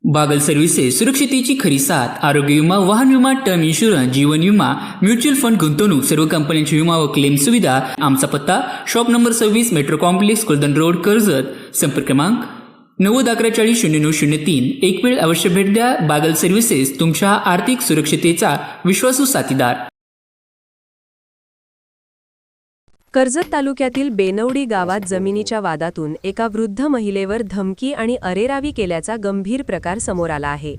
Bagal services सुरक्षितेची खरी साथ। आरोग्य विमा, वाहन विमा, टर्म इन्शुरन्स, जीवन विमा, म्युच्युअल फंड, गुंतवणूक, सर्व कंपन्यांची विमा व क्लेम सुविधा। आमचा पत्ता shop number 26, metro complex, Kuldan road, Karjat. संपर्क क्रमांक 9011400903। एक वेळ अवश्य भेट द्या। बागल सर्व्हिसेस, तुमच्या आर्थिक सुरक्षितेचा विश्वासू साथीदार। कर्जत तालुक्यातील बेनवडी गावात जमिनीच्या वादातून एका वृद्ध महिलेवर धमकी आणि अरेरावी केल्याचा गंभीर प्रकार समोर आला आहे।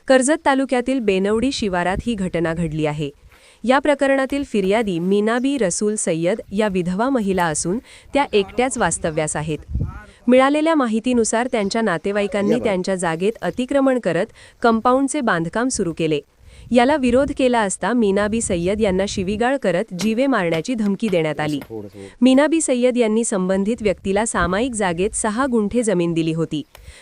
कर्जत तालुक्यातील बेनवडी शिवारात ही घटना घडली आहे। या प्रकरणातील फिर्यादी मीनाबी रसूल सय्यद या विधवा महिला असून त्या एकट्याच वास्तव्यास आहेत। मिळालेल्या माहितीनुसार त्यांच्या नातेवाईकांनी त्यांच्या जागेत अतिक्रमण करत कंपाऊंडचे बांधकाम सुरू केले। याला विरोध केला असता मीनाबी सय्यद यांना शिवीगाळ करत जीवे मारण्याची धमकी देण्यात आली। मीनाबी सय्यद यांनी संबंधित व्यक्तीला सामायिक जागेत 6 गुंठे जमीन दिली होती।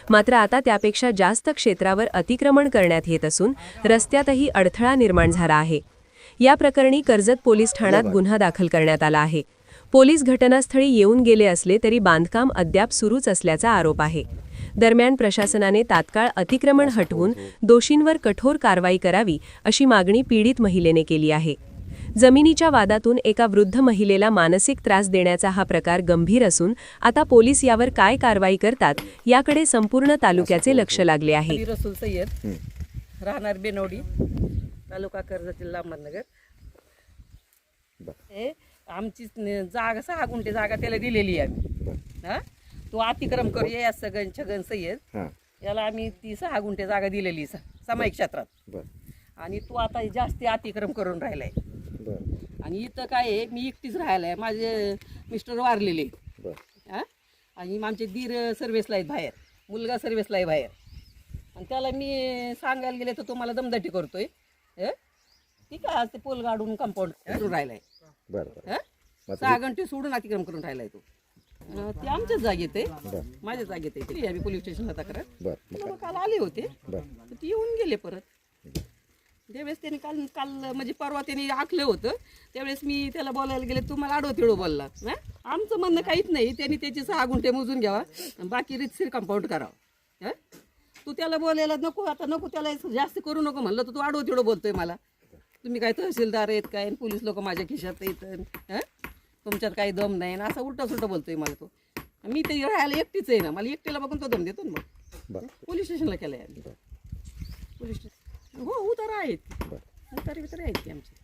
मात्र आता त्यापेक्षा जास्त क्षेत्रावर अतिक्रमण करण्यात येत असून रस्त्यातही अडथळा निर्माण झाला आहे। या प्रकरणी कर्जत पोलीस ठाण्यात गुन्हा दाखल करण्यात आला आहे। पोलीस घटनास्थळी येऊन गेले असले तरी बांधकाम अद्याप सुरूच असल्याचा आरोप आहे। दरम्यान प्रशासनाने तात्काळ अतिक्रमण हटवून दोषींवर कठोर कारवाई करावी अशी मागणी पीडित महिलेने केली आहे। जमिनीच्या वादातून एका वृद्ध महिलेला मानसिक त्रास देण्याचा हा प्रकार गंभीर असून आता पोलीस यावर काय कारवाई करतात याकडे संपूर्ण तालुक्याचे लक्ष लागले आहे। रसूल सय्यद, राहणार बेनवडी, तालुका कर्जत, जिल्हा अहमदनगर। आमची जागा 6 गुंठे जागा त्याला दिलेली आहे। तो अतिक्रम करू या छगन सय्यद याला आम्ही ती 6 गुंठे जागा दिलेली सामायिक क्षेत्रात। आणि तो आता जास्त अतिक्रम करून राहिलाय। आणि इथं काय आहे, मी एकटीच राहायलाय, माझे मिस्टर वारलेले आणि आमचे दीर सर्व्हिसला आहेत बाहेर, मुलगा सर्व्हिसला आहे बाहेर। आणि त्याला मी सांगायला गेले तर तो मला दमदाटी करतोय। ठीक आहे, आज ते पोल गाडून कंपाऊंड करून राहिलाय। 6 घंटे सोडून अतिक्रम करून राहिलाय तो। ते आमच्याच जागेत आहे, माझ्या जागेत आहे। आम्ही पोलीस स्टेशनला तक्रार काल आले होते, ते येऊन गेले परत। त्यावेळेस त्यांनी काल म्हणजे परवा त्यांनी आखलं होतं, त्यावेळेस मी त्याला बोलायला गेले, तुम्हाला आडो तिडो बोलला। आमचं म्हणणं काहीच नाही, त्यांनी त्याचे 6 गुंठे मोजून घ्यावा, बाकी रितसर कंपाऊंड करावं। तू त्याला बोलायला नको, आता नको त्याला जास्त करू नको म्हणलं तर तू आडो तिडो बोलतोय मला। तुम्ही काय तहसीलदार आहेत काय, पोलीस लोक माझ्या खिशात येत, तुमच्यात काही दम नाही ना, असं उलटा सुलटा बोलतोय मला तो। मी ते राहायला एकटीच आहे ना, मला एकटीला बघून तो दम देतो ना। मग पोलीस स्टेशनला केलंय आम्ही। पोलीस स्टेशन हो उतारा आहेत, उतारे आहेत की आमचे।